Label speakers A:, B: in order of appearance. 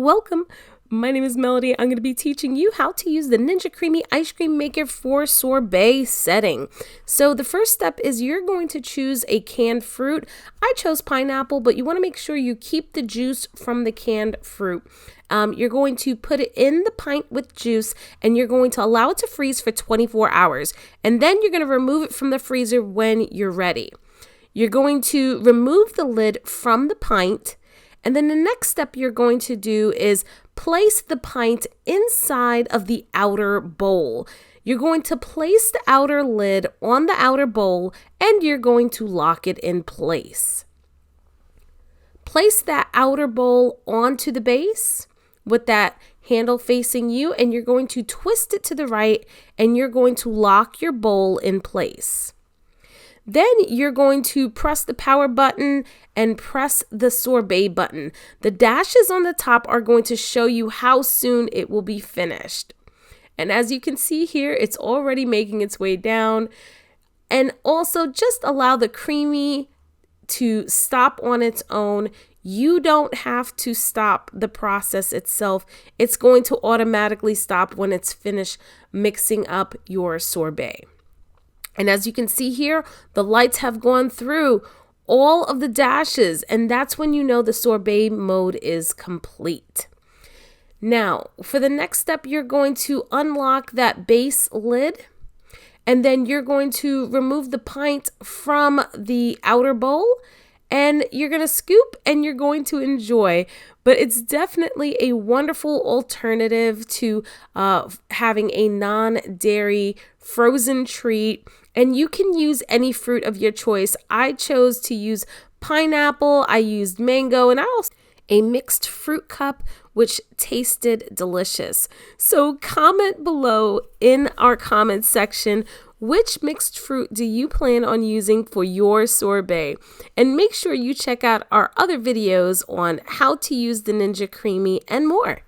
A: welcome. My name is Melody. I'm going to be teaching you how to use the Ninja CREAMi ice cream maker for sorbet setting. So the first step is you're going to choose a canned fruit. I chose pineapple, but you want to make sure you keep the juice from the canned fruit. You're going to put it in the pint with juice and you're going to allow it to freeze for 24 hours. And then you're going to remove it from the freezer when you're ready. You're going to remove the lid from the pint. And then the next step you're going to do is place the pint inside of the outer bowl. You're going to place the outer lid on the outer bowl and you're going to lock it in place. Place that outer bowl onto the base with that handle facing you, and you're going to twist it to the right and you're going to lock your bowl in place. Then you're going to press the power button and press the sorbet button. The dashes on the top are going to show you how soon it will be finished. And as you can see here, it's already making its way down. And also just allow the CREAMi to stop on its own. You don't have to stop the process itself. It's going to automatically stop when it's finished mixing up your sorbet. And as you can see here, the lights have gone through all of the dashes, and that's when you know the sorbet mode is complete. Now, for the next step, you're going to unlock that base lid, and then you're going to remove the pint from the outer bowl, and you're going to scoop and you're going to enjoy. But it's definitely a wonderful alternative to having a non-dairy frozen treat. And you can use any fruit of your choice. I chose to use pineapple, I used mango, and I also a mixed fruit cup, which tasted delicious. So comment below in our comments section, which mixed fruit do you plan on using for your sorbet? And make sure you check out our other videos on how to use the Ninja CREAMi and more.